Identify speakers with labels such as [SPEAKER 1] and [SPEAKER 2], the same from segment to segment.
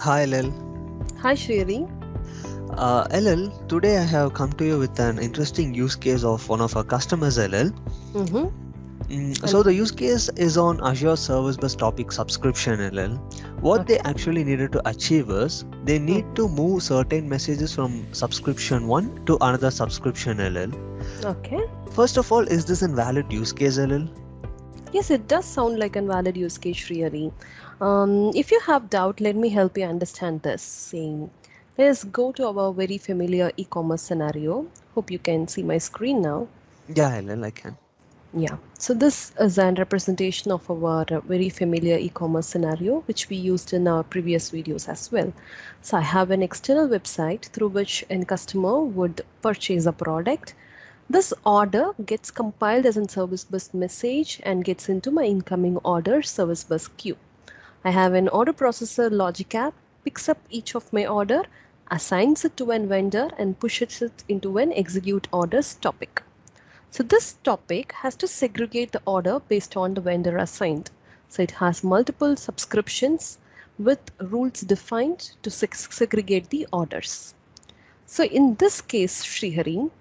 [SPEAKER 1] Hi Lil.
[SPEAKER 2] Hi Shriri.
[SPEAKER 1] LL, today I have come to you with an interesting use case of one of our customers, LL.
[SPEAKER 2] Mm-hmm.
[SPEAKER 1] So
[SPEAKER 2] And
[SPEAKER 1] the use case is on Azure Service Bus Topic subscription, LL. What they
[SPEAKER 2] okay.
[SPEAKER 1] actually needed to achieve is they need
[SPEAKER 2] Mm-hmm.
[SPEAKER 1] to move certain messages from subscription 1 to another subscription, LL.
[SPEAKER 2] Okay.
[SPEAKER 1] First of all, is this a valid use case, LL?
[SPEAKER 2] Yes, it does sound like a valid use case, Shriri. If you have doubt, let me help you understand this. Saying, let's go to our very familiar e-commerce scenario. Hope you can see my screen now.
[SPEAKER 1] Yeah, LL, I can.
[SPEAKER 2] Yeah, so this is a representation of our very familiar e-commerce scenario, which we used in our previous videos as well. So I have an external website through which a customer would purchase a product. This order gets compiled as a service bus message and gets into my incoming order service bus queue. I have an order processor logic app, picks up each of my order, assigns it to an vendor and pushes it into an execute orders topic. So this topic has to segregate the order based on the vendor assigned. So it has multiple subscriptions with rules defined to segregate the orders. So in this case, Srihari,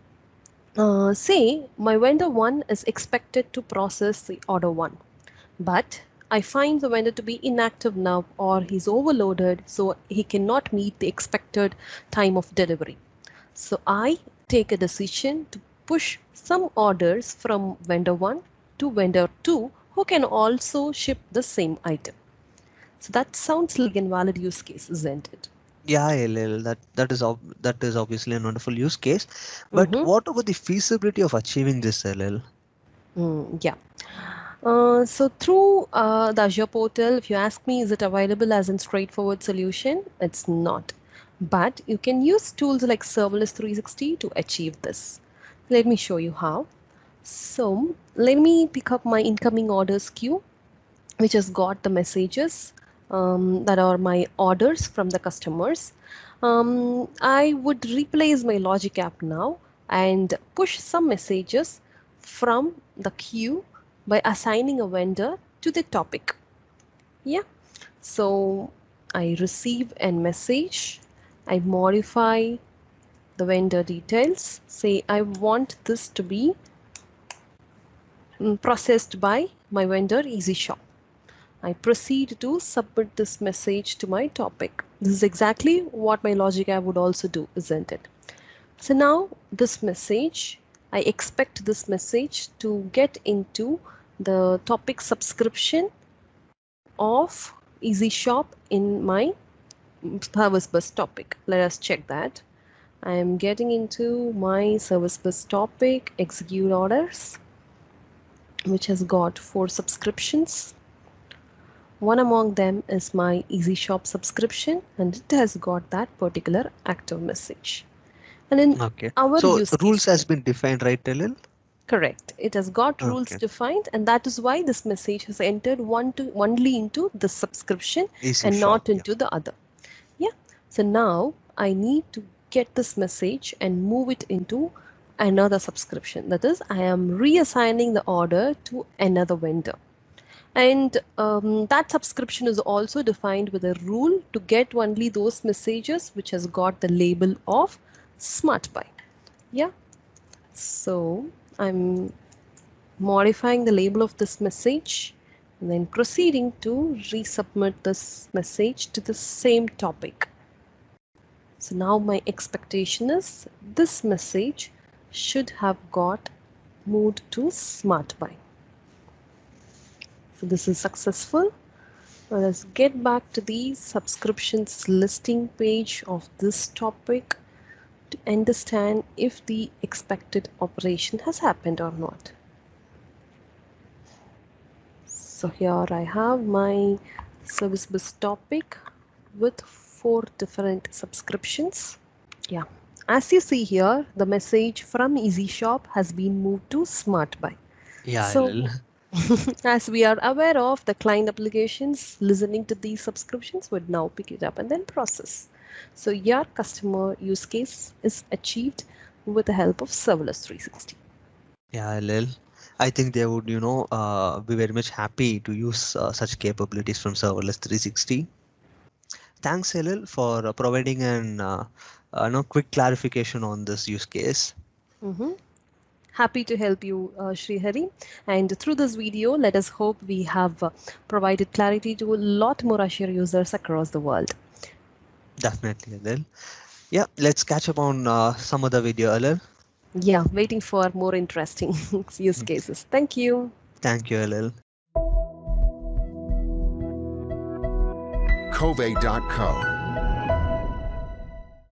[SPEAKER 2] say my vendor 1 is expected to process the order 1, but I find the vendor to be inactive now or he's overloaded so he cannot meet the expected time of delivery. So I take a decision to push some orders from vendor 1 to vendor 2 who can also ship the same item. So that sounds like a valid use case, isn't it?
[SPEAKER 1] Yeah, LL, that is obviously a wonderful use case. But
[SPEAKER 2] Mm-hmm.
[SPEAKER 1] what about the feasibility of achieving this, LL?
[SPEAKER 2] Yeah. So through the Azure portal, if you ask me, is it available as a straightforward solution? It's not. But you can use tools like Serverless 360 to achieve this. Let me show you how. So let me pick up my incoming orders queue, which has got the messages that are my orders from the customers. I would replace my Logic app now and push some messages from the queue by assigning a vendor to the topic. Yeah, so I receive a message, I modify the vendor details, say I want this to be processed by my vendor EasyShop. I proceed to submit this message to my topic. This is exactly what my Logic app would also do, isn't it? So now this message, I expect this message to get into the topic subscription of EasyShop in my service bus topic. Let us check that. I am getting into my service bus topic, execute orders, which has got 4 subscriptions. One among them is my EasyShop subscription and it has got that particular active message. And in
[SPEAKER 1] Okay.
[SPEAKER 2] our
[SPEAKER 1] So
[SPEAKER 2] use case
[SPEAKER 1] rules has
[SPEAKER 2] here,
[SPEAKER 1] been defined, right, LL?
[SPEAKER 2] correct, it has got rules
[SPEAKER 1] Okay.
[SPEAKER 2] defined and that is why this message has entered only into the subscription
[SPEAKER 1] Easy
[SPEAKER 2] and
[SPEAKER 1] shop.
[SPEAKER 2] not
[SPEAKER 1] Yeah.
[SPEAKER 2] into the other. Yeah. So now I need to get this message and move it into another subscription. That is, I am reassigning the order to another vendor. And that subscription is also defined with a rule to get only those messages which has got the label of Smart Buy. Yeah. So I'm modifying the label of this message and then proceeding to resubmit this message to the same topic. So now my expectation is this message should have got moved to Smart Buy. So this is successful. Now let's get back to the subscriptions listing page of this topic to understand if the expected operation has happened or not. So here I have my service bus topic with 4 different subscriptions. Yeah, as you see here, the message from EasyShop has been moved to Smart Buy.
[SPEAKER 1] Yeah, LL.
[SPEAKER 2] So as we are aware of, the client applications listening to these subscriptions would now pick it up and then process. So your customer use case is achieved with the help of Serverless 360.
[SPEAKER 1] Yeah, LL. I think they would, be very much happy to use such capabilities from Serverless 360. Thanks, Elil, for providing an quick clarification on this use case.
[SPEAKER 2] Happy to help you, Srihari. And through this video, let us hope we have provided clarity to a lot more Azure users across the world.
[SPEAKER 1] Definitely, Elil. Yeah, let's catch up on some other video, Elil.
[SPEAKER 2] Yeah, waiting for more interesting use cases. Thank you.
[SPEAKER 1] Thank you, Elil.
[SPEAKER 3] Covey.co